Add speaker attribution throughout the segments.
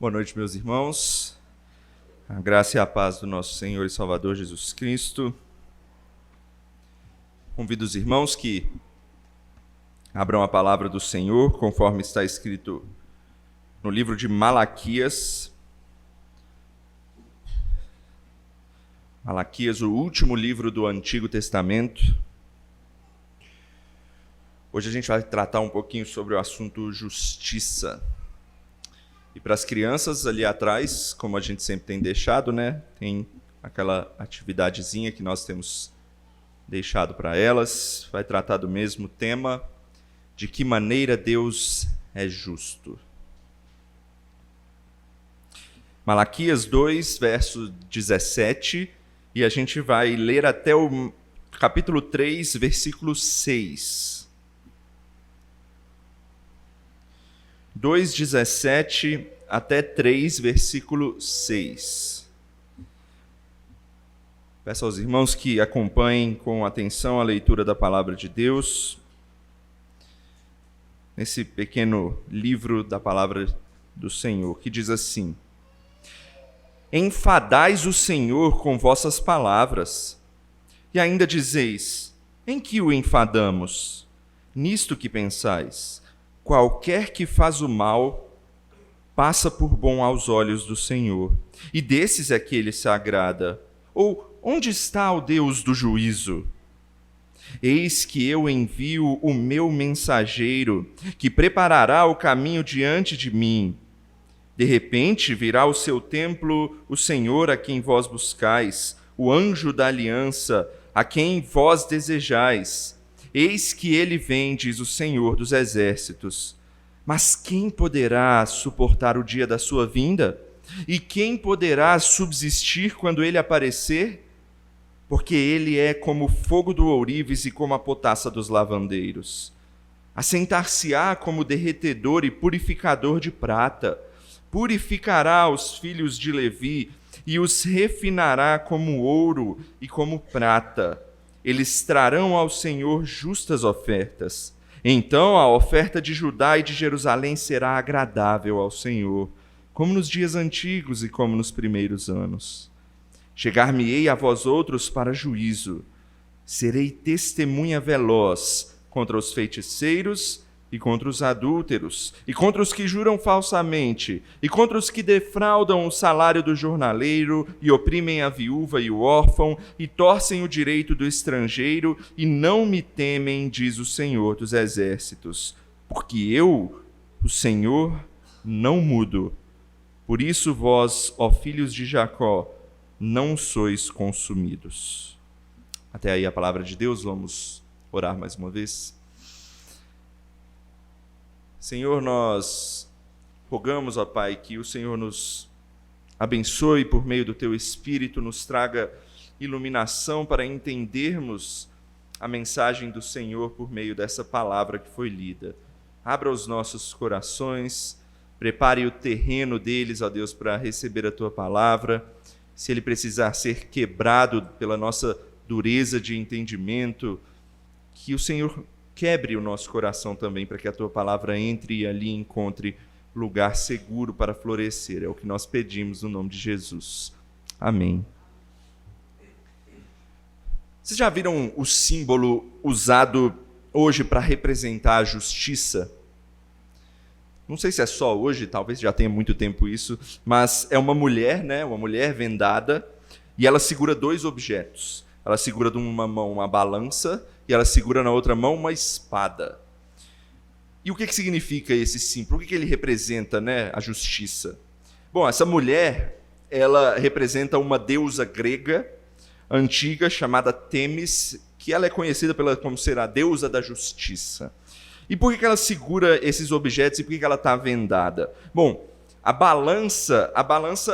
Speaker 1: Boa noite, meus irmãos. A graça e a paz do nosso Senhor e Salvador Jesus Cristo. Convido os irmãos que abram a palavra do Senhor, conforme está escrito no livro de Malaquias. Malaquias, o último livro do Antigo Testamento. Hoje a gente vai tratar um pouquinho sobre o assunto justiça. E para as crianças ali atrás, como a gente sempre tem deixado, né? Tem aquela atividadezinha que nós temos deixado para elas. Vai tratar do mesmo tema, de que maneira Deus é justo. Malaquias 2, verso 17, e a gente vai ler até o capítulo 3, versículo 6. 2:17 até 3, versículo 6. Peço aos irmãos que acompanhem com atenção a leitura da palavra de Deus, nesse pequeno livro da palavra do Senhor, que diz assim: Enfadais o Senhor com vossas palavras, e ainda dizeis: em que o enfadamos? Nisto que pensais: qualquer que faz o mal passa por bom aos olhos do Senhor, e desses é que ele se agrada. Ou onde está o Deus do juízo? Eis que eu envio o meu mensageiro, que preparará o caminho diante de mim. De repente virá ao seu templo o Senhor a quem vós buscais, o anjo da aliança, a quem vós desejais. Eis que ele vem, diz o Senhor dos exércitos. Mas quem poderá suportar o dia da sua vinda? E quem poderá subsistir quando ele aparecer? Porque ele é como o fogo do ourives e como a potassa dos lavandeiros. Assentar-se-á como derretedor e purificador de prata. Purificará os filhos de Levi e os refinará como ouro e como prata. Eles trarão ao Senhor justas ofertas. Então a oferta de Judá e de Jerusalém será agradável ao Senhor, como nos dias antigos e como nos primeiros anos. Chegar-me-ei a vós outros para juízo. Serei testemunha veloz contra os feiticeiros e contra os adúlteros, e contra os que juram falsamente, e contra os que defraudam o salário do jornaleiro, e oprimem a viúva e o órfão, e torcem o direito do estrangeiro, e não me temem, diz o Senhor dos exércitos. Porque eu, o Senhor, não mudo. Por isso vós, ó filhos de Jacó, não sois consumidos. Até aí a palavra de Deus, vamos orar mais uma vez. Senhor, nós rogamos, ó Pai, que o Senhor nos abençoe por meio do Teu Espírito, nos traga iluminação para entendermos a mensagem do Senhor por meio dessa palavra que foi lida. Abra os nossos corações, prepare o terreno deles, ó Deus, para receber a Tua palavra. Se ele precisar ser quebrado pela nossa dureza de entendimento, que o Senhor quebre o nosso coração também, para que a Tua palavra entre e ali encontre lugar seguro para florescer. É o que nós pedimos no nome de Jesus. Amém. Vocês já viram o símbolo usado hoje para representar a justiça? Não sei se é só hoje, talvez já tenha muito tempo isso, mas é uma mulher, né? Uma mulher vendada, e ela segura dois objetos. Ela segura de uma mão uma balança e ela segura na outra mão uma espada. E o que significa esse símbolo? O que ele representa, né, a justiça? Bom, essa mulher, ela representa uma deusa grega antiga chamada Temis, que ela é conhecida como ser a deusa da justiça. E por que ela segura esses objetos e por que ela está vendada? Bom, a balança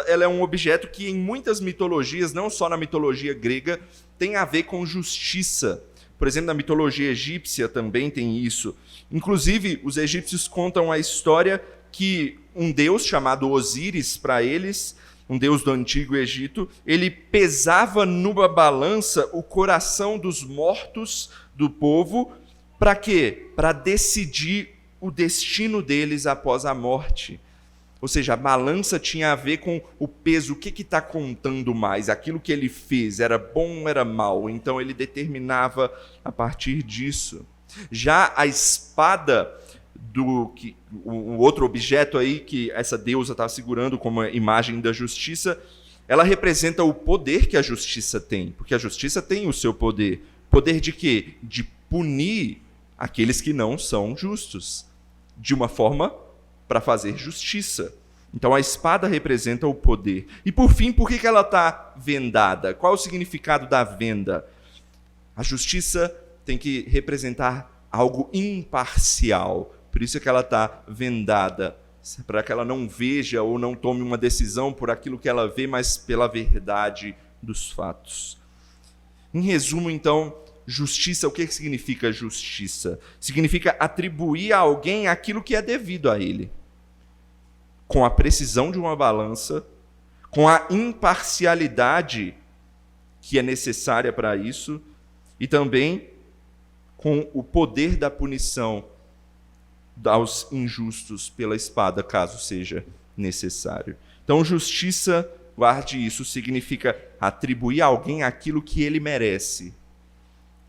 Speaker 1: ela é um objeto que em muitas mitologias, não só na mitologia grega, tem a ver com justiça. Por exemplo, na mitologia egípcia também tem isso. Inclusive, os egípcios contam a história que um deus chamado Osíris, para eles, um deus do antigo Egito, ele pesava numa balança o coração dos mortos do povo. Para quê? Para decidir o destino deles após a morte. Ou seja, a balança tinha a ver com o peso, o que está contando mais, aquilo que ele fez, era bom ou era mal, então ele determinava a partir disso. Já a espada, o outro objeto aí que essa deusa está segurando como imagem da justiça, ela representa o poder que a justiça tem, porque a justiça tem o seu poder. Poder de quê? De punir aqueles que não são justos, de uma forma para fazer justiça. Então a espada representa o poder. E por fim, por que ela está vendada? Qual é o significado da venda? A justiça tem que representar algo imparcial. Por isso é que ela está vendada, para que ela não veja ou não tome uma decisão por aquilo que ela vê, mas pela verdade dos fatos. Em resumo, então, justiça, o que significa justiça? Significa atribuir a alguém aquilo que é devido a ele, com a precisão de uma balança, com a imparcialidade que é necessária para isso, e também com o poder da punição aos injustos pela espada, caso seja necessário. Então, justiça, guarde isso, significa atribuir a alguém aquilo que ele merece.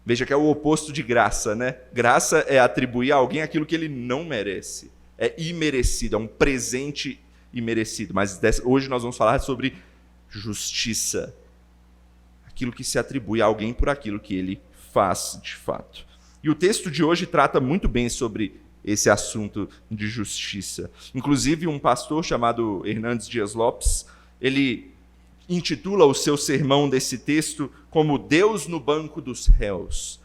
Speaker 1: Veja que é o oposto de graça, né? Graça é atribuir a alguém aquilo que ele não merece. É imerecido, é um presente imerecido. Mas hoje nós vamos falar sobre justiça. Aquilo que se atribui a alguém por aquilo que ele faz de fato. E o texto de hoje trata muito bem sobre esse assunto de justiça. Inclusive, um pastor chamado Hernandes Dias Lopes, ele intitula o seu sermão desse texto como Deus no banco dos réus.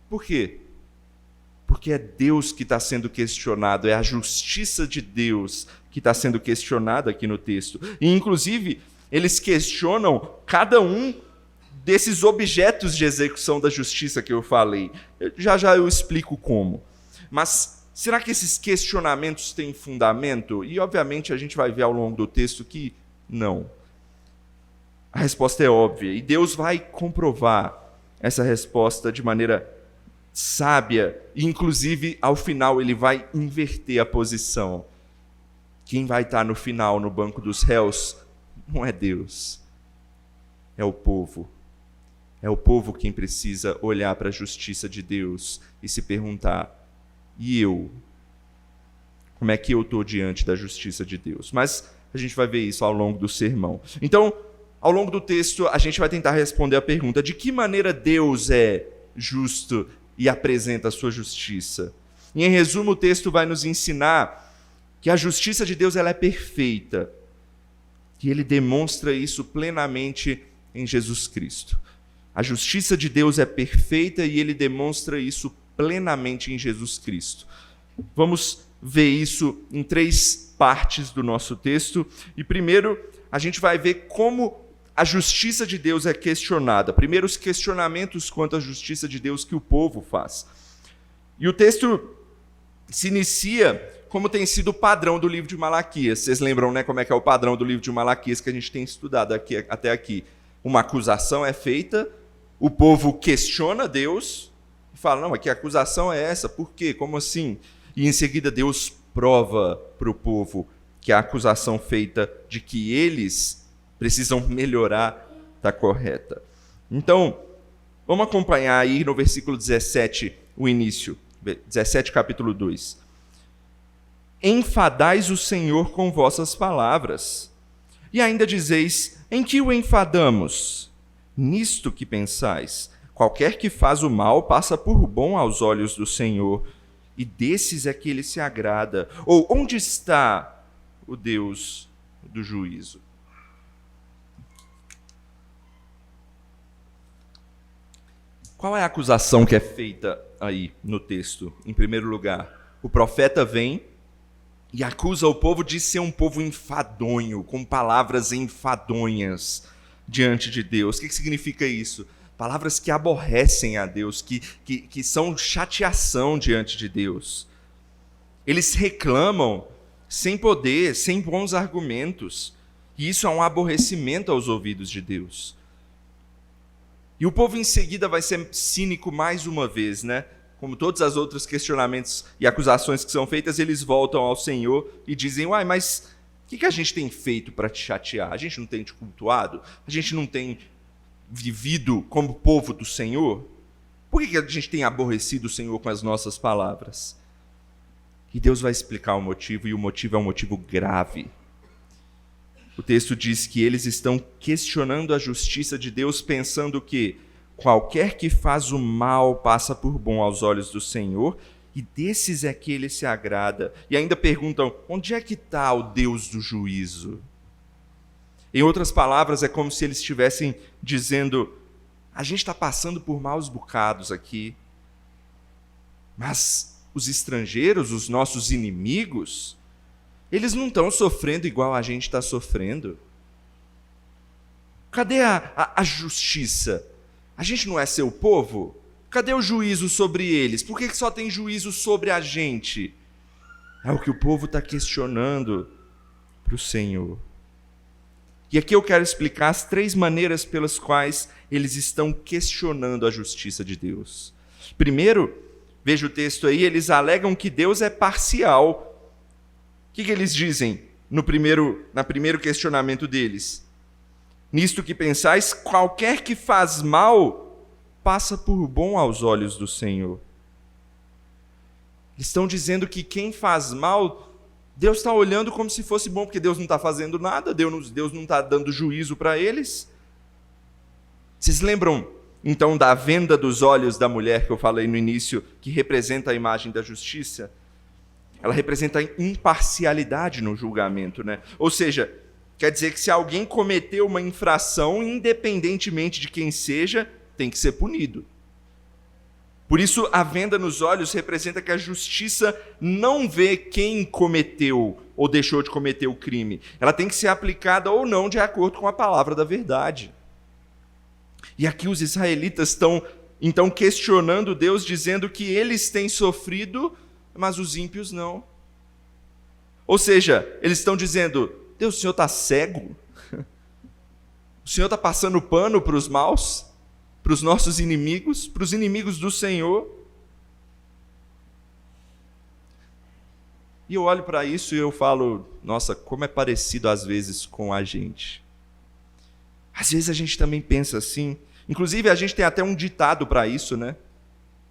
Speaker 1: Por quê? Porque é Deus que está sendo questionado, é a justiça de Deus que está sendo questionada aqui no texto. E, inclusive, eles questionam cada um desses objetos de execução da justiça que eu falei. Já eu explico como. Mas será que esses questionamentos têm fundamento? E, obviamente, a gente vai ver ao longo do texto que não. A resposta é óbvia, e Deus vai comprovar essa resposta de maneira sábia, e inclusive, ao final, ele vai inverter a posição. Quem vai estar no final, no banco dos réus, não é Deus, é o povo. É o povo quem precisa olhar para a justiça de Deus e se perguntar, e eu? Como é que eu estou diante da justiça de Deus? Mas a gente vai ver isso ao longo do sermão. Então, ao longo do texto, a gente vai tentar responder a pergunta: de que maneira Deus é justo e apresenta a sua justiça? E, em resumo, o texto vai nos ensinar que a justiça de Deus ela é perfeita, que ele demonstra isso plenamente em Jesus Cristo. A justiça de Deus é perfeita e ele demonstra isso plenamente em Jesus Cristo. Vamos ver isso em 3 partes do nosso texto. E primeiro, a gente vai ver como a justiça de Deus é questionada. Primeiro, os questionamentos quanto à justiça de Deus que o povo faz. E o texto se inicia como tem sido o padrão do livro de Malaquias. Vocês lembram, né, como é que é o padrão do livro de Malaquias que a gente tem estudado até aqui? Uma acusação é feita, o povo questiona Deus e fala, não, mas que acusação é essa? Por quê? Como assim? E em seguida Deus prova para o povo que a acusação feita de que eles precisam melhorar está correta. Então, vamos acompanhar aí no versículo 17, o início. 17, capítulo 2. Enfadais o Senhor com vossas palavras, e ainda dizeis, em que o enfadamos? Nisto que pensais, qualquer que faz o mal passa por bom aos olhos do Senhor, e desses é que ele se agrada. Ou onde está o Deus do juízo? Qual é a acusação que é feita aí no texto? Em primeiro lugar, o profeta vem e acusa o povo de ser um povo enfadonho, com palavras enfadonhas diante de Deus. O que significa isso? Palavras que aborrecem a Deus, que são chateação diante de Deus. Eles reclamam sem poder, sem bons argumentos. E isso é um aborrecimento aos ouvidos de Deus. E o povo em seguida vai ser cínico mais uma vez, né? Como todos os outros questionamentos e acusações que são feitas, eles voltam ao Senhor e dizem, mas O que a gente tem feito para te chatear? A gente não tem te cultuado? A gente não tem vivido como povo do Senhor? Por que a gente tem aborrecido o Senhor com as nossas palavras? E Deus vai explicar o motivo, e o motivo é um motivo grave. O texto diz que eles estão questionando a justiça de Deus, pensando que qualquer que faz o mal passa por bom aos olhos do Senhor, e desses é que ele se agrada. E ainda perguntam, onde é que está o Deus do juízo? Em outras palavras, é como se eles estivessem dizendo, a gente está passando por maus bocados aqui, mas os estrangeiros, os nossos inimigos, eles não estão sofrendo igual a gente está sofrendo. Cadê a justiça? A gente não é seu povo? Cadê o juízo sobre eles? Por que só tem juízo sobre a gente? É o que o povo está questionando para o Senhor. E aqui eu quero explicar as 3 maneiras pelas quais eles estão questionando a justiça de Deus. Primeiro, veja o texto aí, eles alegam que Deus é parcial. O que eles dizem no primeiro questionamento deles? Nisto que pensais, qualquer que faz mal passa por bom aos olhos do Senhor. Eles estão dizendo que quem faz mal, Deus está olhando como se fosse bom, porque Deus não está fazendo nada, Deus não está dando juízo para eles. Vocês lembram, então, da venda dos olhos da mulher que eu falei no início, que representa a imagem da justiça? Ela representa a imparcialidade no julgamento, né? Ou seja, quer dizer que se alguém cometeu uma infração, independentemente de quem seja, tem que ser punido. Por isso, a venda nos olhos representa que a justiça não vê quem cometeu ou deixou de cometer o crime. Ela tem que ser aplicada ou não de acordo com a palavra da verdade. E aqui os israelitas estão, então, questionando Deus, dizendo que eles têm sofrido, mas os ímpios não. Ou seja, eles estão dizendo, Deus, o Senhor está cego? O Senhor está passando pano para os maus? Para os nossos inimigos? Para os inimigos do Senhor? E eu olho para isso e eu falo, nossa, como é parecido às vezes com a gente. Às vezes a gente também pensa assim. Inclusive a gente tem até um ditado para isso, né?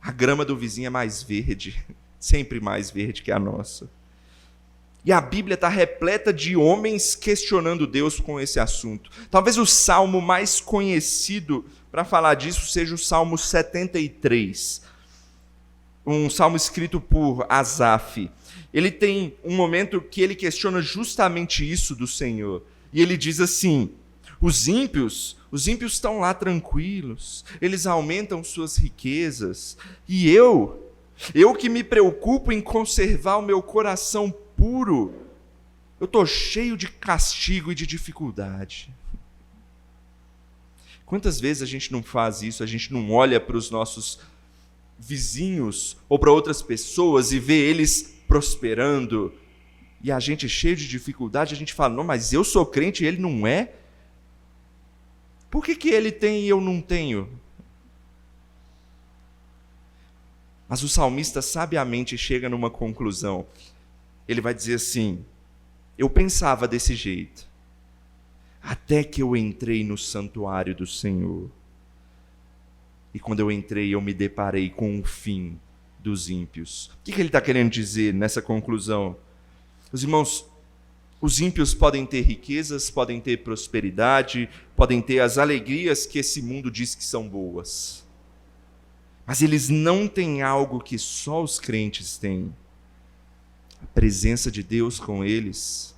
Speaker 1: A grama do vizinho é mais verde, sempre mais verde que a nossa. E a Bíblia está repleta de homens questionando Deus com esse assunto. Talvez o salmo mais conhecido para falar disso seja o Salmo 73. Um salmo escrito por Asaf. Ele tem um momento que ele questiona justamente isso do Senhor. E ele diz assim, os ímpios estão lá tranquilos, eles aumentam suas riquezas. E eu que me preocupo em conservar o meu coração puro, eu estou cheio de castigo e de dificuldade. Quantas vezes a gente não faz isso, a gente não olha para os nossos vizinhos ou para outras pessoas e vê eles prosperando, e a gente cheio de dificuldade, a gente fala, não, mas eu sou crente e ele não é? Por que ele tem e eu não tenho? Mas o salmista sabiamente chega numa conclusão. Ele vai dizer assim, eu pensava desse jeito, até que eu entrei no santuário do Senhor. E quando eu entrei, eu me deparei com o fim dos ímpios. O que ele está querendo dizer nessa conclusão? Os irmãos, os ímpios podem ter riquezas, podem ter prosperidade, podem ter as alegrias que esse mundo diz que são boas. Mas eles não têm algo que só os crentes têm. A presença de Deus com eles.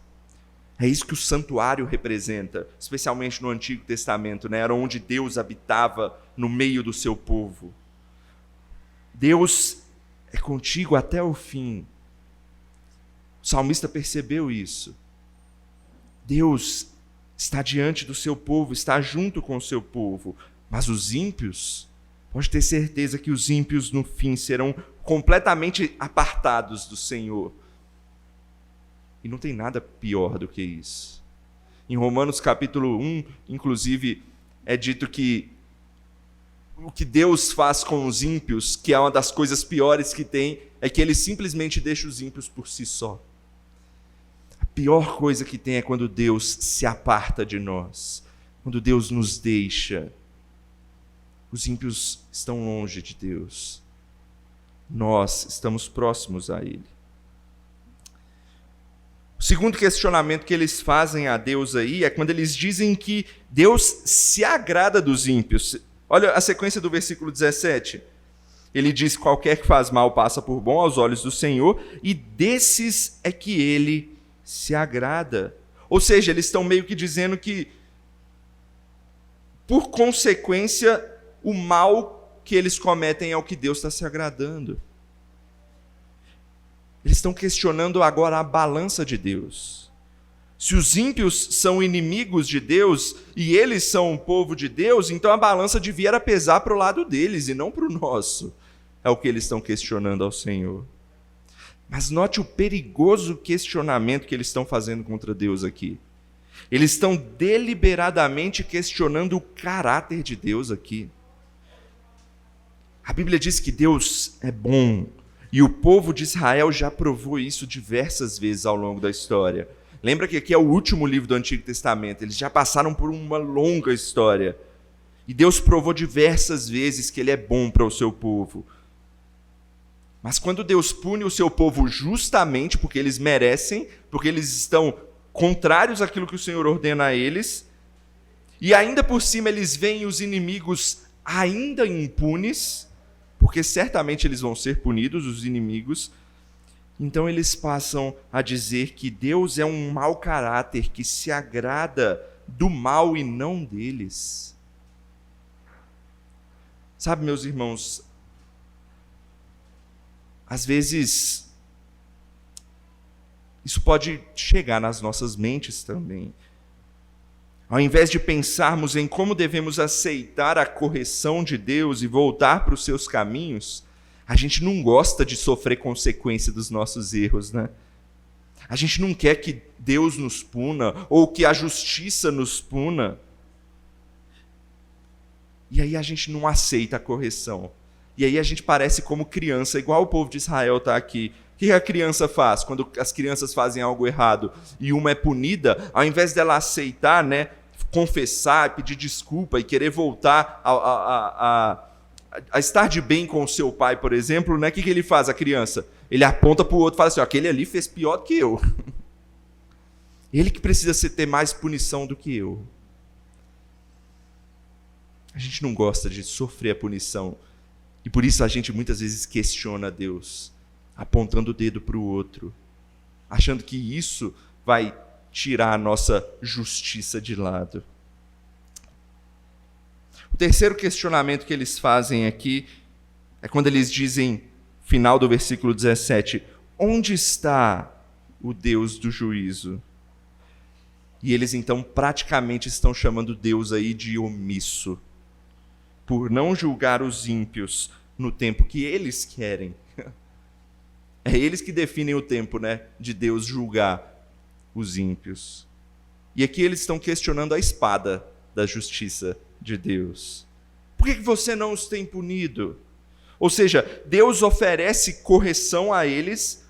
Speaker 1: É isso que o santuário representa, especialmente no Antigo Testamento, né? Era onde Deus habitava no meio do seu povo. Deus é contigo até o fim. O salmista percebeu isso. Deus está diante do seu povo, está junto com o seu povo. Mas os ímpios, pode ter certeza que os ímpios no fim serão completamente apartados do Senhor. E não tem nada pior do que isso. Em Romanos capítulo 1, inclusive, é dito que o que Deus faz com os ímpios, que é uma das coisas piores que tem, é que ele simplesmente deixa os ímpios por si só. A pior coisa que tem é quando Deus se aparta de nós, quando Deus nos deixa. Os ímpios estão longe de Deus. Nós estamos próximos a Ele. O segundo questionamento que eles fazem a Deus aí é quando eles dizem que Deus se agrada dos ímpios. Olha a sequência do versículo 17. Ele diz: qualquer que faz mal passa por bom aos olhos do Senhor, e desses é que Ele se agrada. Ou seja, eles estão meio que dizendo que, por consequência, o mal que eles cometem é o que Deus está se agradando. Eles estão questionando agora a balança de Deus. Se os ímpios são inimigos de Deus e eles são um povo de Deus, então a balança devia pesar para o lado deles e não para o nosso. É o que eles estão questionando ao Senhor. Mas note o perigoso questionamento que eles estão fazendo contra Deus aqui. Eles estão deliberadamente questionando o caráter de Deus aqui. A Bíblia diz que Deus é bom. E o povo de Israel já provou isso diversas vezes ao longo da história. Lembra que aqui é o último livro do Antigo Testamento. Eles já passaram por uma longa história. E Deus provou diversas vezes que Ele é bom para o seu povo. Mas quando Deus pune o seu povo justamente porque eles merecem, porque eles estão contrários àquilo que o Senhor ordena a eles, e ainda por cima eles veem os inimigos ainda impunes, porque certamente eles vão ser punidos, os inimigos. Então eles passam a dizer que Deus é um mau caráter que se agrada do mal e não deles. Sabe, meus irmãos, às vezes isso pode chegar nas nossas mentes também. Ao invés de pensarmos em como devemos aceitar a correção de Deus e voltar para os seus caminhos, a gente não gosta de sofrer consequência dos nossos erros, né? A gente não quer que Deus nos puna ou que a justiça nos puna. E aí a gente não aceita a correção. E aí a gente parece como criança, igual o povo de Israel está aqui. O que a criança faz quando as crianças fazem algo errado e uma é punida? Ao invés dela aceitar, né, confessar, pedir desculpa e querer voltar a estar de bem com o seu pai, por exemplo, né? O que ele faz, a criança? Ele aponta para o outro e fala assim: aquele ali fez pior do que eu. Ele que precisa ter mais punição do que eu. A gente não gosta de sofrer a punição. E por isso a gente muitas vezes questiona Deus, apontando o dedo para o outro, achando que isso vai tirar a nossa justiça de lado. O terceiro questionamento que eles fazem aqui é quando eles dizem, final do versículo 17, onde está o Deus do juízo? E eles então praticamente estão chamando Deus aí de omisso, por não julgar os ímpios no tempo que eles querem. É eles que definem o tempo, né, de Deus julgar os ímpios. E aqui eles estão questionando a espada da justiça de Deus. Por que você não os tem punido? Ou seja, Deus oferece correção a eles,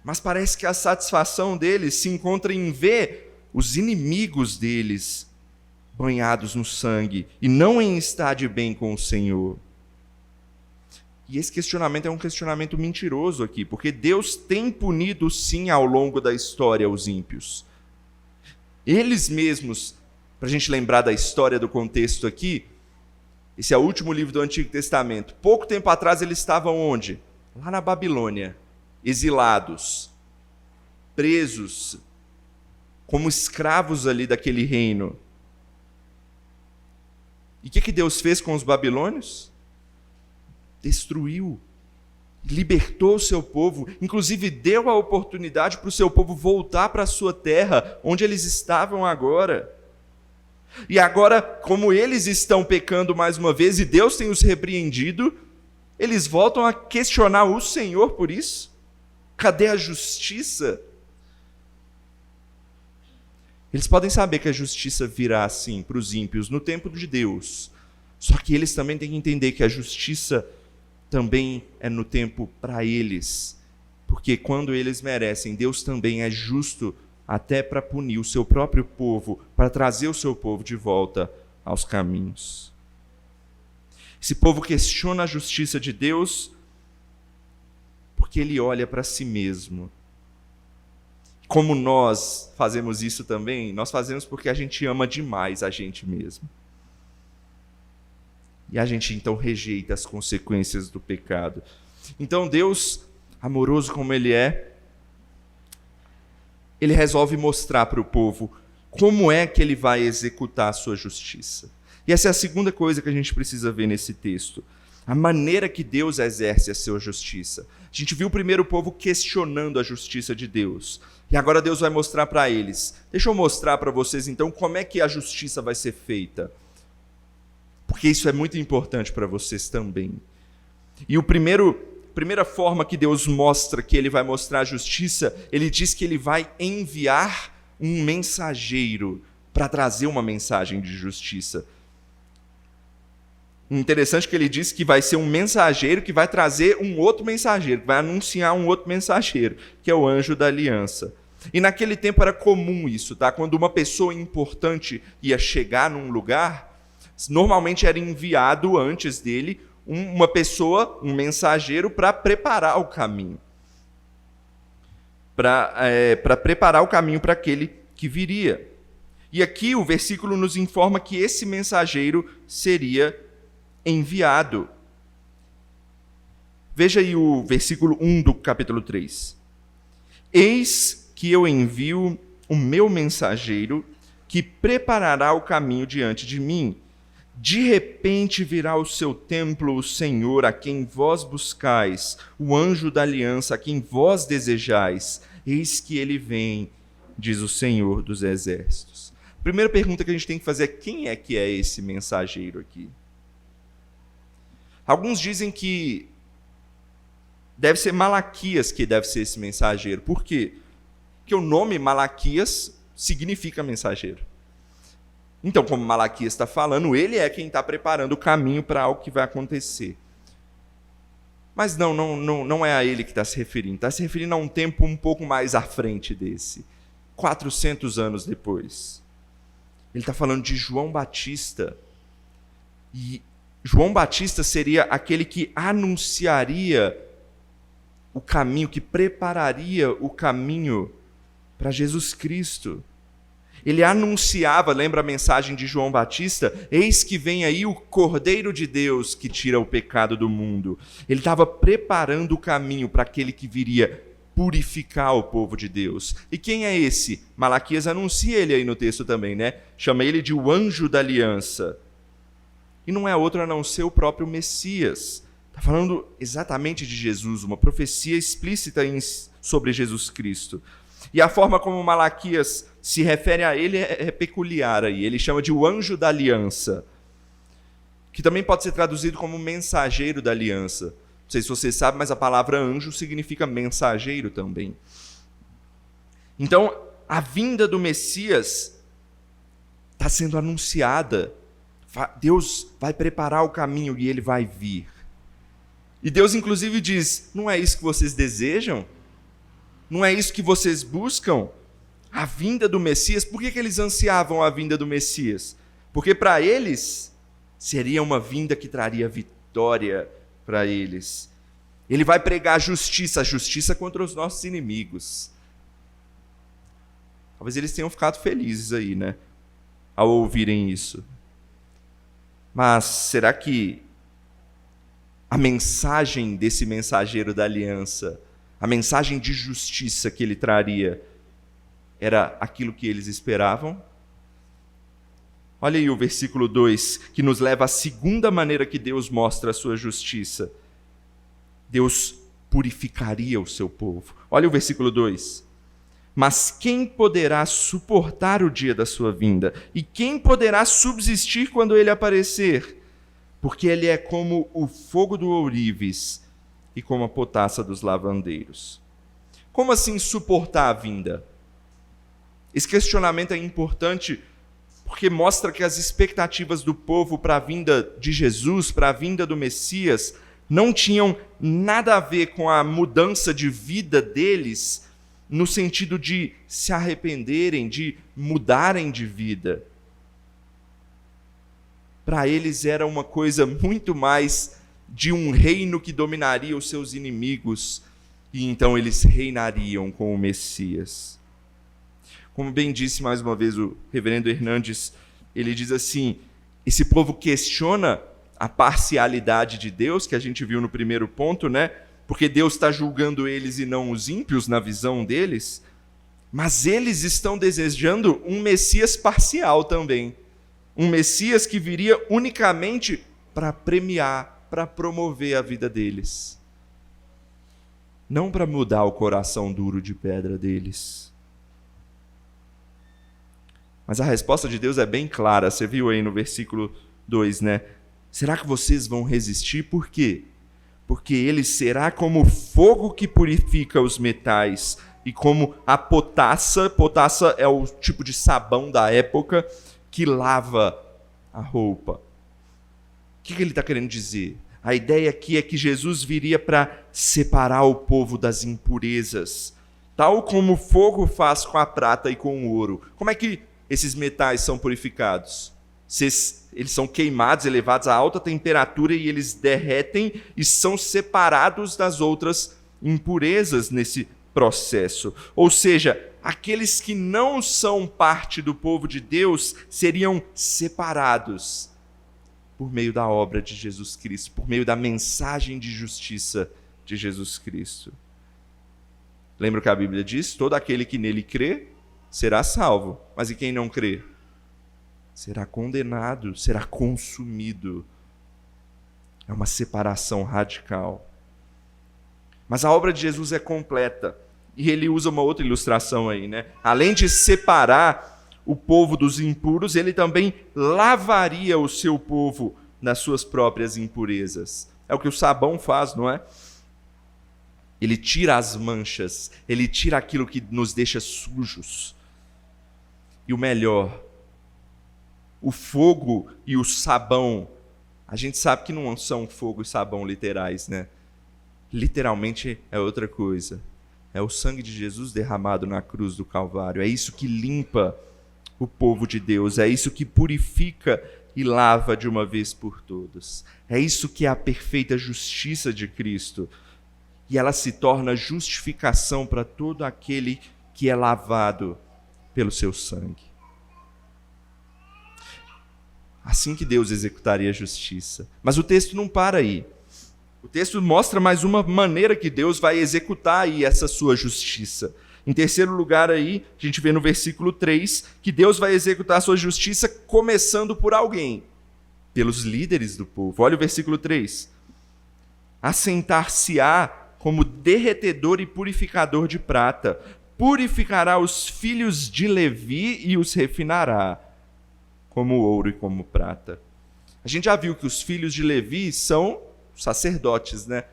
Speaker 1: mas parece que a satisfação deles se encontra em ver os inimigos deles banhados no sangue e não em estar de bem com o Senhor. E esse questionamento é um questionamento mentiroso aqui, porque Deus tem punido sim ao longo da história os ímpios. Eles mesmos, para a gente lembrar da história do contexto aqui, esse é o último livro do Antigo Testamento. Pouco tempo atrás eles estavam onde? Lá na Babilônia, exilados, presos, como escravos ali daquele reino. E o que Deus fez com os babilônios? Destruiu, libertou o seu povo, inclusive deu a oportunidade para o seu povo voltar para a sua terra, onde eles estavam agora. E agora, como eles estão pecando mais uma vez e Deus tem os repreendido, eles voltam a questionar o Senhor por isso. Cadê a justiça? Eles podem saber que a justiça virá assim para os ímpios no tempo de Deus. Só que eles também têm que entender que a justiça também é no tempo para eles. Porque quando eles merecem, Deus também é justo até para punir o seu próprio povo, para trazer o seu povo de volta aos caminhos. Esse povo questiona a justiça de Deus porque ele olha para si mesmo. Como nós fazemos isso também, nós fazemos porque a gente ama demais a gente mesmo. E a gente então rejeita as consequências do pecado. Então Deus, amoroso como Ele é, Ele resolve mostrar para o povo como é que Ele vai executar a sua justiça. E essa é a segunda coisa que a gente precisa ver nesse texto. A maneira que Deus exerce a sua justiça. A gente viu primeiro o povo questionando a justiça de Deus. E agora Deus vai mostrar para eles. Deixa eu mostrar para vocês então como é que a justiça vai ser feita. Porque isso é muito importante para vocês também. E a primeira forma que Deus mostra que Ele vai mostrar a justiça, Ele diz que Ele vai enviar um mensageiro para trazer uma mensagem de justiça. Interessante que ele diz que vai ser um mensageiro que vai trazer um outro mensageiro, que vai anunciar um outro mensageiro, que é o anjo da aliança. E naquele tempo era comum isso, tá? Quando uma pessoa importante ia chegar num lugar, normalmente era enviado antes dele uma pessoa, um mensageiro, para preparar o caminho. Para preparar o caminho para aquele que viria. E aqui o versículo nos informa que esse mensageiro seria enviado. Veja aí o versículo 1 do capítulo 3. Eis que eu envio o meu mensageiro que preparará o caminho diante de mim. De repente virá ao seu templo o Senhor a quem vós buscais, o anjo da aliança a quem vós desejais. Eis que ele vem, diz o Senhor dos exércitos. A primeira pergunta que a gente tem que fazer é: quem é que é esse mensageiro aqui? Alguns dizem que deve ser Malaquias que deve ser esse mensageiro. Por quê? Porque o nome Malaquias significa mensageiro. Então, como Malaquias está falando, ele é quem está preparando o caminho para algo que vai acontecer. Mas não é a ele que está se referindo. Está se referindo a um tempo um pouco mais à frente desse. 400 anos depois. Ele está falando de João Batista. E João Batista seria aquele que anunciaria o caminho, que prepararia o caminho para Jesus Cristo. Ele anunciava, lembra a mensagem de João Batista? Eis que vem aí o Cordeiro de Deus que tira o pecado do mundo. Ele estava preparando o caminho para aquele que viria purificar o povo de Deus. E quem é esse? Malaquias anuncia ele aí no texto também, né? Chama ele de o anjo da aliança. E não é outro a não ser o próprio Messias. Está falando exatamente de Jesus, uma profecia explícita sobre Jesus Cristo. E a forma como Malaquias se refere a ele é peculiar aí. Ele chama de o anjo da aliança, que também pode ser traduzido como mensageiro da aliança. Não sei se você sabe, mas a palavra anjo significa mensageiro também. Então, a vinda do Messias está sendo anunciada. Deus vai preparar o caminho e ele vai vir. E Deus, inclusive, diz: não é isso que vocês desejam? Não é isso que vocês buscam? A vinda do Messias? Por que eles ansiavam a vinda do Messias? Porque para eles seria uma vinda que traria vitória para eles. Ele vai pregar a justiça contra os nossos inimigos. Talvez eles tenham ficado felizes aí, né? Ao ouvirem isso. Mas será que a mensagem desse mensageiro da aliança, a mensagem de justiça que ele traria, era aquilo que eles esperavam? Olha aí o versículo 2, que nos leva à segunda maneira que Deus mostra a sua justiça. Deus purificaria o seu povo. Olha o versículo 2. Mas quem poderá suportar o dia da sua vinda? E quem poderá subsistir quando ele aparecer? Porque ele é como o fogo do ourives e como a potassa dos lavandeiros. Como assim suportar a vinda? Esse questionamento é importante porque mostra que as expectativas do povo para a vinda de Jesus, para a vinda do Messias, não tinham nada a ver com a mudança de vida deles no sentido de se arrependerem, de mudarem de vida. Para eles era uma coisa muito mais de um reino que dominaria os seus inimigos, e então eles reinariam com o Messias. Como bem disse mais uma vez o reverendo Hernandes, ele diz assim: esse povo questiona a parcialidade de Deus, que a gente viu no primeiro ponto, né? Porque Deus está julgando eles e não os ímpios na visão deles, mas eles estão desejando um Messias parcial também. Um Messias que viria unicamente para premiar, para promover a vida deles. Não para mudar o coração duro de pedra deles. Mas a resposta de Deus é bem clara. Você viu aí no versículo 2, né? Será que vocês vão resistir? Por quê? Porque ele será como fogo que purifica os metais e como a potassa é o tipo de sabão da época que lava a roupa. O que ele está querendo dizer? A ideia aqui é que Jesus viria para separar o povo das impurezas, tal como o fogo faz com a prata e com o ouro. Como é que esses metais são purificados? Eles são queimados, elevados a alta temperatura, e eles derretem e são separados das outras impurezas nesse processo. Ou seja, aqueles que não são parte do povo de Deus seriam separados por meio da obra de Jesus Cristo, por meio da mensagem de justiça de Jesus Cristo. Lembra o que a Bíblia diz? Todo aquele que nele crê será salvo, mas e quem não crê? Será condenado, será consumido. É uma separação radical. Mas a obra de Jesus é completa. E ele usa uma outra ilustração aí, né? Além de separar o povo dos impuros, ele também lavaria o seu povo nas suas próprias impurezas. É o que o sabão faz, não é? Ele tira as manchas, ele tira aquilo que nos deixa sujos. E o melhor, o fogo e o sabão, a gente sabe que não são fogo e sabão literais, né? Literalmente é outra coisa. É o sangue de Jesus derramado na cruz do Calvário. É isso que limpa o povo de Deus. É isso que purifica e lava de uma vez por todas. É isso que é a perfeita justiça de Cristo. E ela se torna justificação para todo aquele que é lavado pelo seu sangue. Assim que Deus executaria a justiça. Mas o texto não para aí. O texto mostra mais uma maneira que Deus vai executar aí essa sua justiça. Em terceiro lugar aí, a gente vê no versículo 3, que Deus vai executar a sua justiça começando por alguém, pelos líderes do povo. Olha o versículo 3. Assentar-se-á como derretedor e purificador de prata, purificará os filhos de Levi e os refinará, como ouro e como prata. A gente já viu que os filhos de Levi são sacerdotes, né?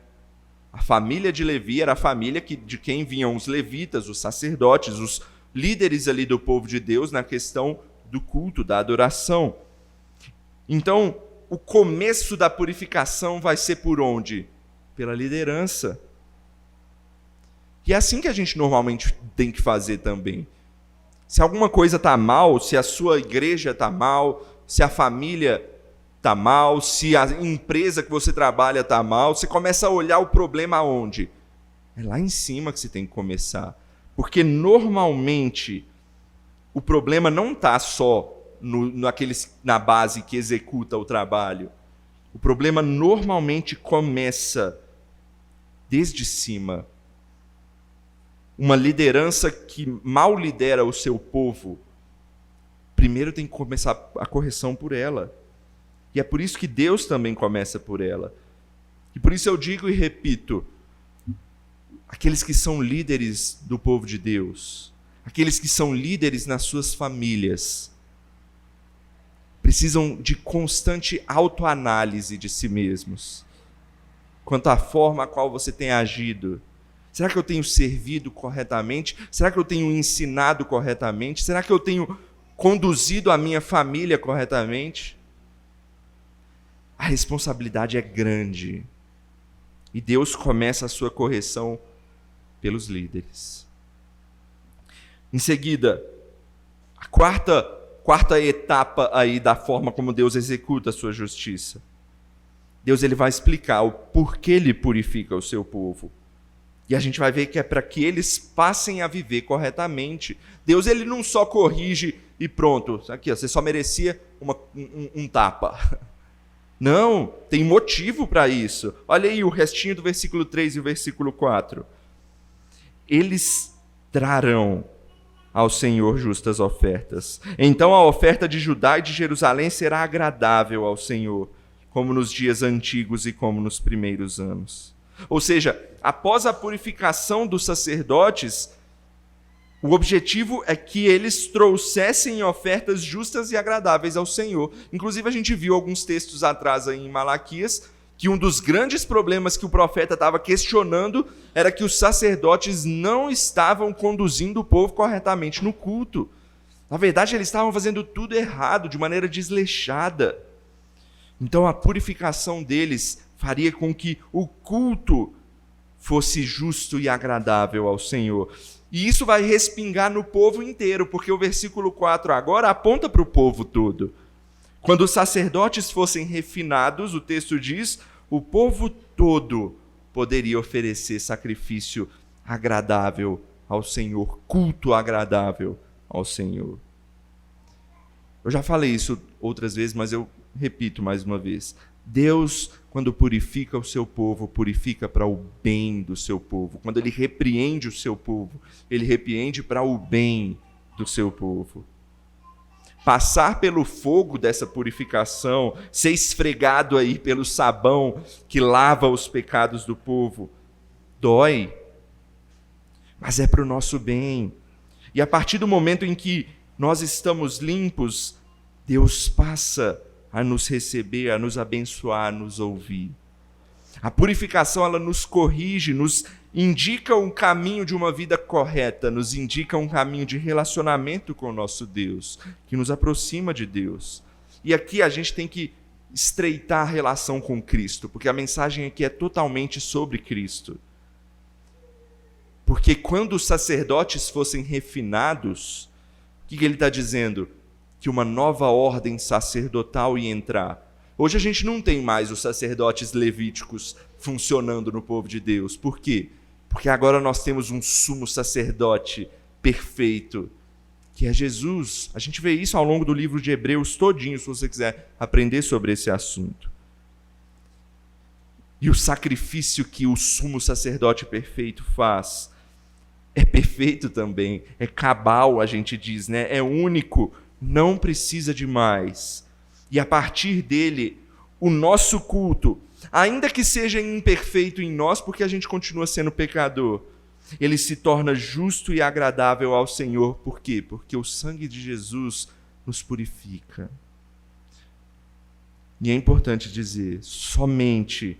Speaker 1: A família de Levi era a família de quem vinham os levitas, os sacerdotes, os líderes ali do povo de Deus na questão do culto, da adoração. Então, o começo da purificação vai ser por onde? Pela liderança. E é assim que a gente normalmente tem que fazer também. Se alguma coisa está mal, se a sua igreja está mal, se a família está mal, se a empresa que você trabalha está mal, você começa a olhar o problema aonde? É lá em cima que você tem que começar. Porque normalmente o problema não está só na base que executa o trabalho. O problema normalmente começa desde cima. Uma liderança que mal lidera o seu povo, primeiro tem que começar a correção por ela. E é por isso que Deus também começa por ela. E por isso eu digo e repito, aqueles que são líderes do povo de Deus, aqueles que são líderes nas suas famílias, precisam de constante autoanálise de si mesmos, quanto à forma a qual você tem agido. Será que eu tenho servido corretamente? Será que eu tenho ensinado corretamente? Será que eu tenho conduzido a minha família corretamente? A responsabilidade é grande. E Deus começa a sua correção pelos líderes. Em seguida, a quarta etapa aí da forma como Deus executa a sua justiça. Deus ele vai explicar o porquê ele purifica o seu povo. E a gente vai ver que é para que eles passem a viver corretamente. Deus ele não só corrige e pronto, aqui, você só merecia um tapa. Não, tem motivo para isso. Olha aí o restinho do versículo 3 e o versículo 4. Eles trarão ao Senhor justas ofertas. Então a oferta de Judá e de Jerusalém será agradável ao Senhor, como nos dias antigos e como nos primeiros anos. Ou seja, após a purificação dos sacerdotes, o objetivo é que eles trouxessem ofertas justas e agradáveis ao Senhor. Inclusive, a gente viu alguns textos atrás aí em Malaquias, que um dos grandes problemas que o profeta estava questionando era que os sacerdotes não estavam conduzindo o povo corretamente no culto. Na verdade, eles estavam fazendo tudo errado, de maneira desleixada. Então, a purificação deles faria com que o culto fosse justo e agradável ao Senhor. E isso vai respingar no povo inteiro, porque o versículo 4 agora aponta para o povo todo. Quando os sacerdotes fossem refinados, o texto diz, o povo todo poderia oferecer sacrifício agradável ao Senhor, culto agradável ao Senhor. Eu já falei isso outras vezes, mas eu repito mais uma vez. Deus, quando purifica o seu povo, purifica para o bem do seu povo. Quando ele repreende o seu povo, ele repreende para o bem do seu povo. Passar pelo fogo dessa purificação, ser esfregado aí pelo sabão que lava os pecados do povo, dói, mas é para o nosso bem. E a partir do momento em que nós estamos limpos, Deus passa a nos receber, a nos abençoar, a nos ouvir. A purificação, ela nos corrige, nos indica um caminho de uma vida correta, nos indica um caminho de relacionamento com o nosso Deus, que nos aproxima de Deus. E aqui a gente tem que estreitar a relação com Cristo, porque a mensagem aqui é totalmente sobre Cristo. Porque quando os sacerdotes fossem refinados, o que ele está dizendo? Que uma nova ordem sacerdotal ia entrar. Hoje a gente não tem mais os sacerdotes levíticos funcionando no povo de Deus. Por quê? Porque agora nós temos um sumo sacerdote perfeito, que é Jesus. A gente vê isso ao longo do livro de Hebreus todinho, se você quiser aprender sobre esse assunto. E o sacrifício que o sumo sacerdote perfeito faz é perfeito também, é cabal, a gente diz, né? É único, não precisa de mais. E a partir dele, o nosso culto, ainda que seja imperfeito em nós, porque a gente continua sendo pecador, ele se torna justo e agradável ao Senhor. Por quê? Porque o sangue de Jesus nos purifica. E é importante dizer, somente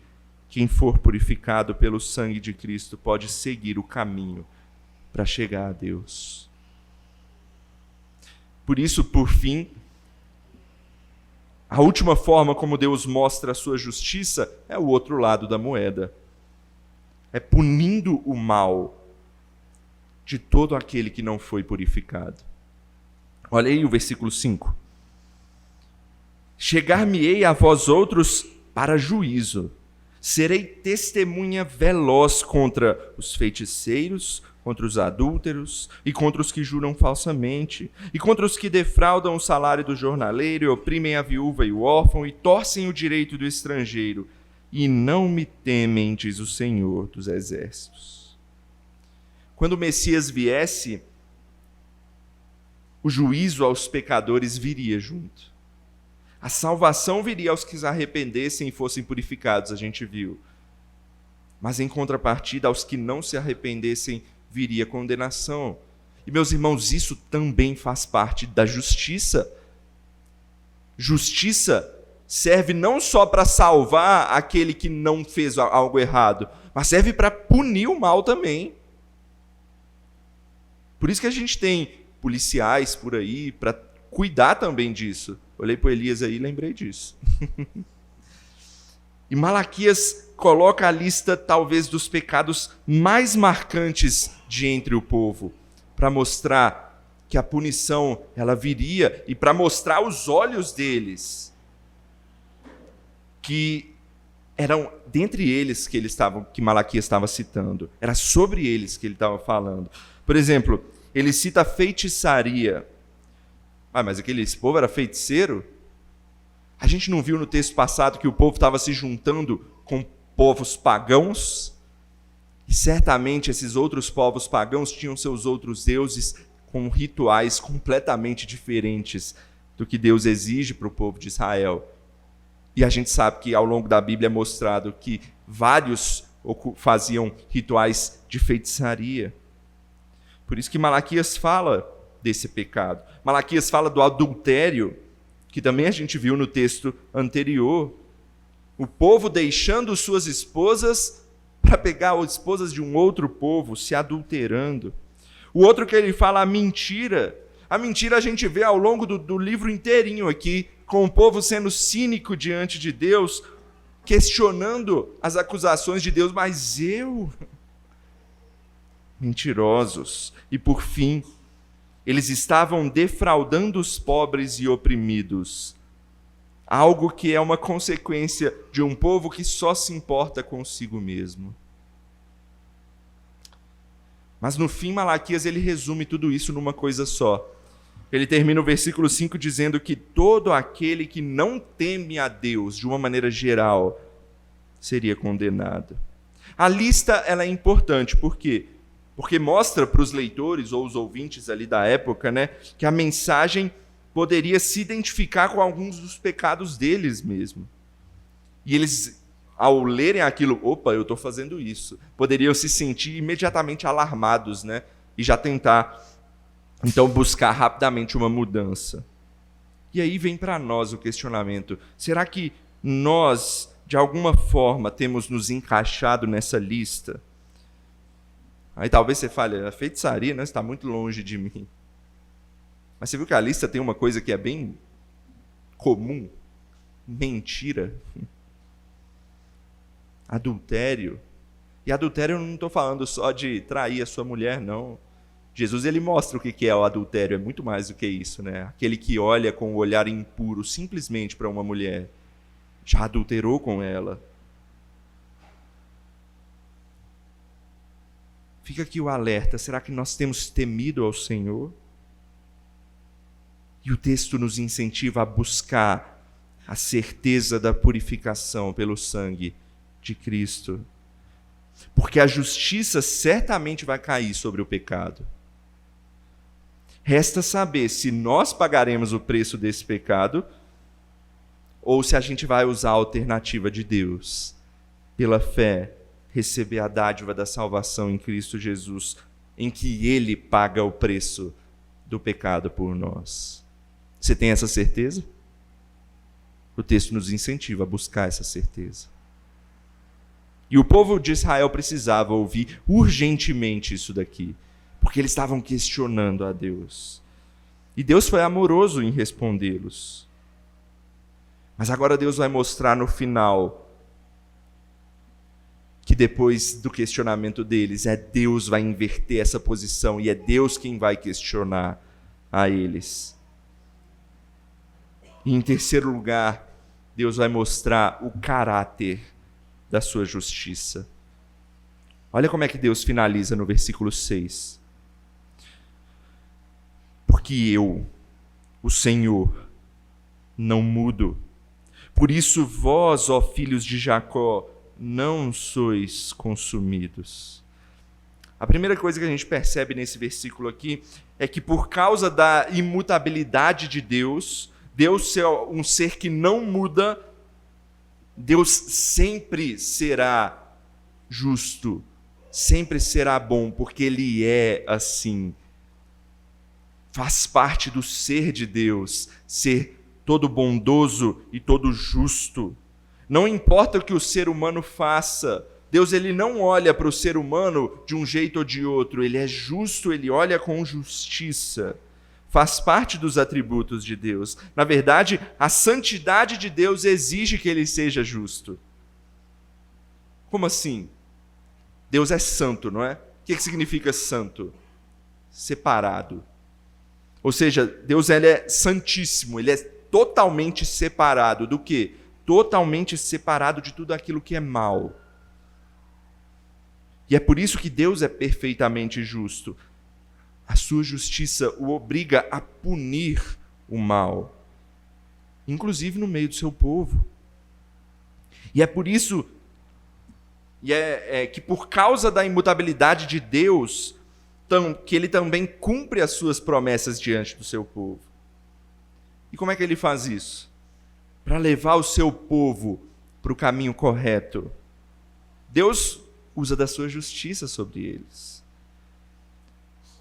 Speaker 1: quem for purificado pelo sangue de Cristo pode seguir o caminho para chegar a Deus. Por isso, por fim, a última forma como Deus mostra a sua justiça é o outro lado da moeda. É punindo o mal de todo aquele que não foi purificado. Olha aí o versículo 5. Chegar-me-ei a vós outros para juízo. Serei testemunha veloz contra os feiticeiros, contra os adúlteros e contra os que juram falsamente, e contra os que defraudam o salário do jornaleiro e oprimem a viúva e o órfão e torcem o direito do estrangeiro, e não me temem, diz o Senhor dos Exércitos. Quando o Messias viesse, o juízo aos pecadores viria junto. A salvação viria aos que se arrependessem e fossem purificados, a gente viu. Mas em contrapartida, aos que não se arrependessem, viria condenação. E, meus irmãos, isso também faz parte da justiça. Justiça serve não só para salvar aquele que não fez algo errado, mas serve para punir o mal também. Por isso que a gente tem policiais por aí, para cuidar também disso. Olhei para o Elias aí e lembrei disso. E Malaquias coloca a lista, talvez, dos pecados mais marcantes de entre o povo. para mostrar que a punição ela viria e para mostrar aos olhos deles que eram dentre eles que Malaquias estava citando. Era sobre eles que ele estava falando. Por exemplo, ele cita a feitiçaria. Mas esse povo era feiticeiro? A gente não viu no texto passado que o povo estava se juntando com povos pagãos? E certamente esses outros povos pagãos tinham seus outros deuses com rituais completamente diferentes do que Deus exige para o povo de Israel. E a gente sabe que ao longo da Bíblia é mostrado que vários faziam rituais de feitiçaria. Por isso que Malaquias fala desse pecado. Malaquias fala do adultério, que também a gente viu no texto anterior. O povo deixando suas esposas para pegar as esposas de um outro povo, se adulterando. O outro que ele fala, a mentira. A mentira a gente vê ao longo do livro inteirinho aqui, com o povo sendo cínico diante de Deus, questionando as acusações de Deus, mas eu... Mentirosos. E por fim, eles estavam defraudando os pobres e oprimidos. Algo que é uma consequência de um povo que só se importa consigo mesmo. Mas no fim, Malaquias ele resume tudo isso numa coisa só. Ele termina o versículo 5 dizendo que todo aquele que não teme a Deus, de uma maneira geral, seria condenado. A lista ela é importante, por quê? Porque mostra para os leitores ou os ouvintes ali da época, que a mensagem poderia se identificar com alguns dos pecados deles mesmo. E eles, ao lerem aquilo, eu estou fazendo isso, poderiam se sentir imediatamente alarmados, e já tentar, então, buscar rapidamente uma mudança. E aí vem para nós o questionamento, será que nós, de alguma forma, temos nos encaixado nessa lista? Aí talvez você fale, a feitiçaria está muito longe de mim. Mas você viu que a lista tem uma coisa que é bem comum? Mentira. Adultério. E adultério eu não estou falando só de trair a sua mulher, não. Jesus ele mostra o que é o adultério, é muito mais do que isso, Aquele que olha com o olhar impuro simplesmente para uma mulher, já adulterou com ela. Fica aqui o alerta, será que nós temos temido ao Senhor? E o texto nos incentiva a buscar a certeza da purificação pelo sangue de Cristo. Porque a justiça certamente vai cair sobre o pecado. Resta saber se nós pagaremos o preço desse pecado ou se a gente vai usar a alternativa de Deus, pela fé, receber a dádiva da salvação em Cristo Jesus, em que Ele paga o preço do pecado por nós. Você tem essa certeza? O texto nos incentiva a buscar essa certeza. E o povo de Israel precisava ouvir urgentemente isso daqui, porque eles estavam questionando a Deus. E Deus foi amoroso em respondê-los. Mas agora Deus vai mostrar no final que depois do questionamento deles, Deus vai inverter essa posição e é Deus quem vai questionar a eles. E em terceiro lugar, Deus vai mostrar o caráter da sua justiça. Olha como é que Deus finaliza no versículo 6. Porque eu, o Senhor, não mudo. Por isso vós, ó filhos de Jacó, não sois consumidos. A primeira coisa que a gente percebe nesse versículo aqui é que por causa da imutabilidade de Deus, Deus ser um ser que não muda, Deus sempre será justo, sempre será bom, porque Ele é assim. Faz parte do ser de Deus, ser todo bondoso e todo justo. Não importa o que o ser humano faça, Deus ele não olha para o ser humano de um jeito ou de outro, Ele é justo, Ele olha com justiça. Faz parte dos atributos de Deus. Na verdade, a santidade de Deus exige que Ele seja justo. Como assim? Deus é santo, não é? O que significa santo? separado. Ou seja, Deus ele é santíssimo, ele é totalmente separado do quê? Totalmente separado de tudo aquilo que é mal. E é por isso que Deus é perfeitamente justo. A sua justiça o obriga a punir o mal, inclusive no meio do seu povo. E é por isso que por causa da imutabilidade de Deus, que ele também cumpre as suas promessas diante do seu povo. E como é que ele faz isso? Para levar o seu povo para o caminho correto. Deus usa da sua justiça sobre eles.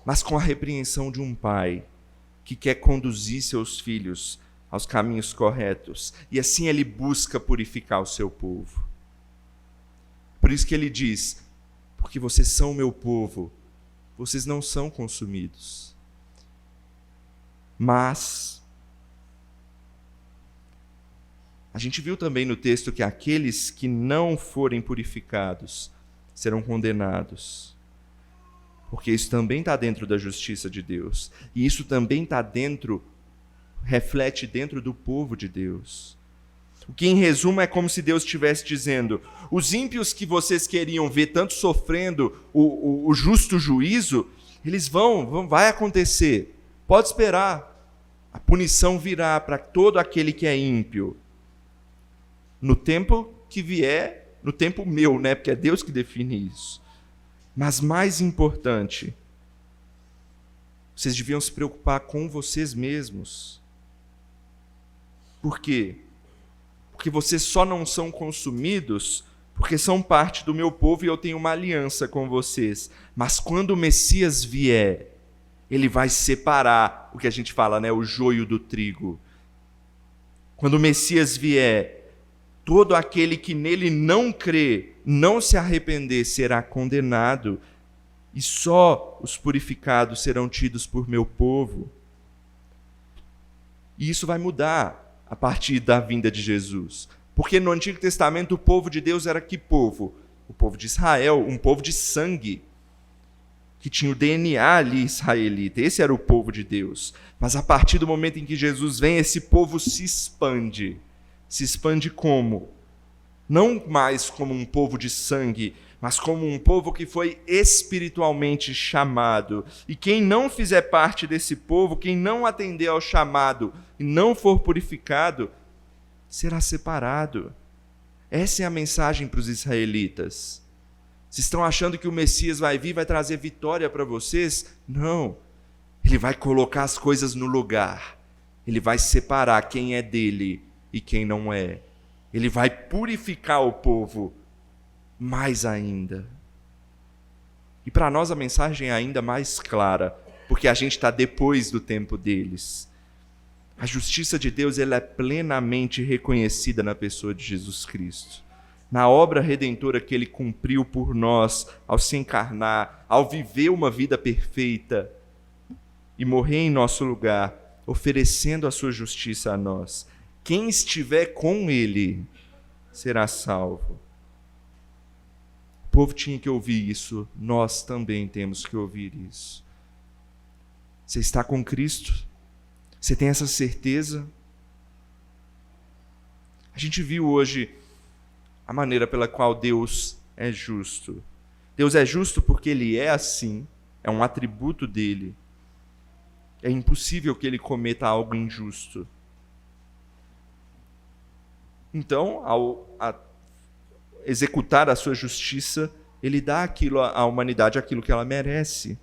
Speaker 1: Mas com a repreensão de um pai que quer conduzir seus filhos aos caminhos corretos. E assim ele busca purificar o seu povo. Por isso que ele diz, porque vocês são o meu povo, vocês não são consumidos. Mas a gente viu também no texto que aqueles que não forem purificados serão condenados. Porque isso também está dentro da justiça de Deus. E isso também está reflete dentro do povo de Deus. O que, em resumo, é como se Deus estivesse dizendo: os ímpios que vocês queriam ver tanto sofrendo o justo juízo, eles vai acontecer. Pode esperar. A punição virá para todo aquele que é ímpio. No tempo que vier, no tempo meu, né? Porque é Deus que define isso. Mas mais importante, vocês deviam se preocupar com vocês mesmos. Por quê? Porque vocês só não são consumidos porque são parte do meu povo e eu tenho uma aliança com vocês. Mas quando o Messias vier, ele vai separar o que a gente fala, né? O joio do trigo. Quando o Messias vier, todo aquele que nele não crê, não se arrepender, será condenado, e só os purificados serão tidos por meu povo. E isso vai mudar a partir da vinda de Jesus. Porque no Antigo Testamento o povo de Deus era que povo? O povo de Israel, um povo de sangue, que tinha o DNA ali israelita. Esse era o povo de Deus. Mas a partir do momento em que Jesus vem, esse povo se expande. Se expande como? Não mais como um povo de sangue, mas como um povo que foi espiritualmente chamado. E quem não fizer parte desse povo, quem não atender ao chamado e não for purificado, será separado. Essa é a mensagem para os israelitas. Vocês estão achando que o Messias vai vir e vai trazer vitória para vocês? Não. Ele vai colocar as coisas no lugar. Ele vai separar quem é dele e quem não é. Ele vai purificar o povo mais ainda. E para nós a mensagem é ainda mais clara, porque a gente está depois do tempo deles. A justiça de Deus ela é plenamente reconhecida na pessoa de Jesus Cristo. Na obra redentora que ele cumpriu por nós, ao se encarnar, ao viver uma vida perfeita e morrer em nosso lugar, oferecendo a sua justiça a nós. Quem estiver com ele será salvo. O povo tinha que ouvir isso, nós também temos que ouvir isso. Você está com Cristo? Você tem essa certeza? A gente viu hoje a maneira pela qual Deus é justo. Deus é justo porque ele é assim, é um atributo dele. É impossível que ele cometa algo injusto. Então, ao executar a sua justiça, ele dá aquilo à humanidade, aquilo que ela merece.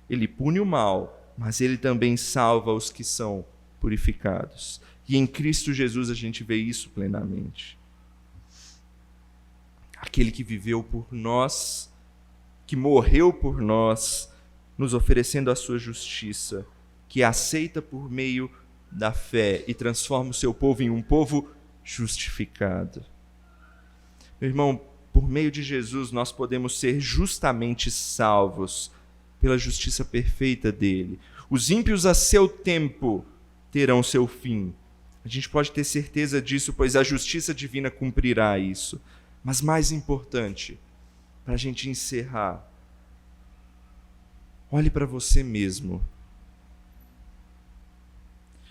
Speaker 1: Ele pune o mal, mas ele também salva os que são purificados. E em Cristo Jesus a gente vê isso plenamente. Aquele que viveu por nós, que morreu por nós, nos oferecendo a sua justiça, que aceita por meio da fé e transforma o seu povo em um povo justificado. Meu irmão, por meio de Jesus nós podemos ser justamente salvos pela justiça perfeita dele. Os ímpios a seu tempo terão seu fim. A gente pode ter certeza disso, pois a justiça divina cumprirá isso. Mas mais importante, para a gente encerrar, Olhe para você mesmo.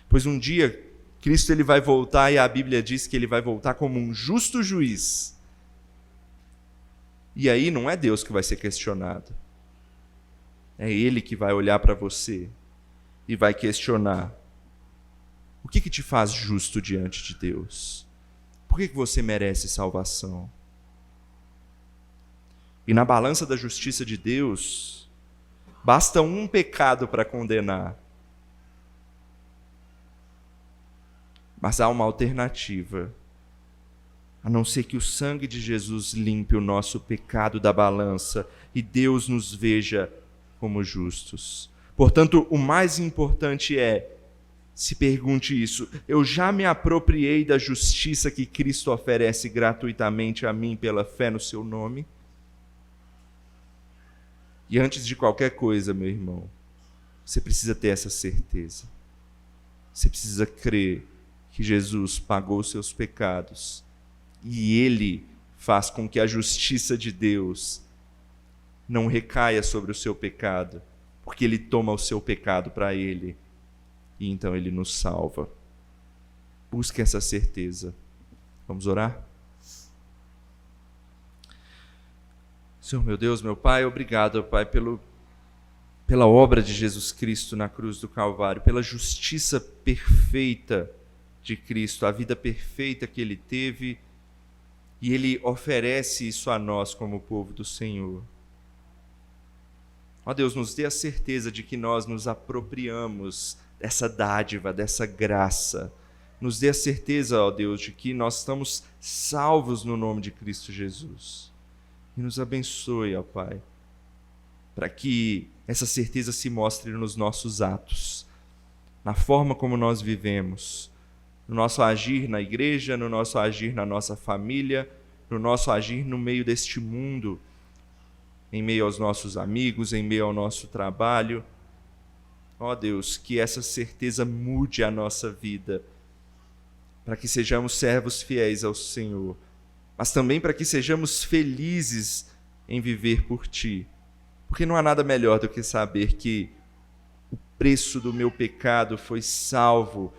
Speaker 1: Pois um dia Cristo ele vai voltar, e a Bíblia diz que ele vai voltar como um justo juiz. E aí não é Deus que vai ser questionado. É Ele que vai olhar para você e vai questionar: o que te faz justo diante de Deus? Por que você merece salvação? E na balança da justiça de Deus, basta um pecado para condenar. Mas há uma alternativa. A não ser que o sangue de Jesus limpe o nosso pecado da balança e Deus nos veja como justos. Portanto, o mais importante é, se pergunte isso: eu já me apropriei da justiça que Cristo oferece gratuitamente a mim pela fé no seu nome? E antes de qualquer coisa, meu irmão, você precisa ter essa certeza. Você precisa crer que Jesus pagou os seus pecados e Ele faz com que a justiça de Deus não recaia sobre o seu pecado, porque Ele toma o seu pecado para Ele e então Ele nos salva. Busque essa certeza. Vamos orar? Senhor meu Deus, meu Pai, obrigado, Pai, pela obra de Jesus Cristo na cruz do Calvário, pela justiça perfeita de Cristo, a vida perfeita que Ele teve, e Ele oferece isso a nós como povo do Senhor. Ó Deus, nos dê a certeza de que nós nos apropriamos dessa dádiva, dessa graça. Nos dê a certeza, ó Deus, de que nós estamos salvos no nome de Cristo Jesus. E nos abençoe, ó Pai, para que essa certeza se mostre nos nossos atos, na forma como nós vivemos, no nosso agir na igreja, no nosso agir na nossa família, no nosso agir no meio deste mundo, em meio aos nossos amigos, em meio ao nosso trabalho. Ó Deus, que essa certeza mude a nossa vida, para que sejamos servos fiéis ao Senhor, mas também para que sejamos felizes em viver por Ti. Porque não há nada melhor do que saber que o preço do meu pecado foi salvo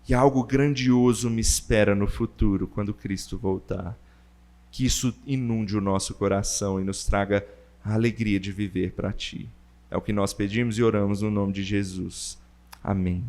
Speaker 1: e algo grandioso me espera no futuro, quando Cristo voltar. Que isso inunde o nosso coração e nos traga a alegria de viver para Ti. É o que nós pedimos e oramos no nome de Jesus. Amém.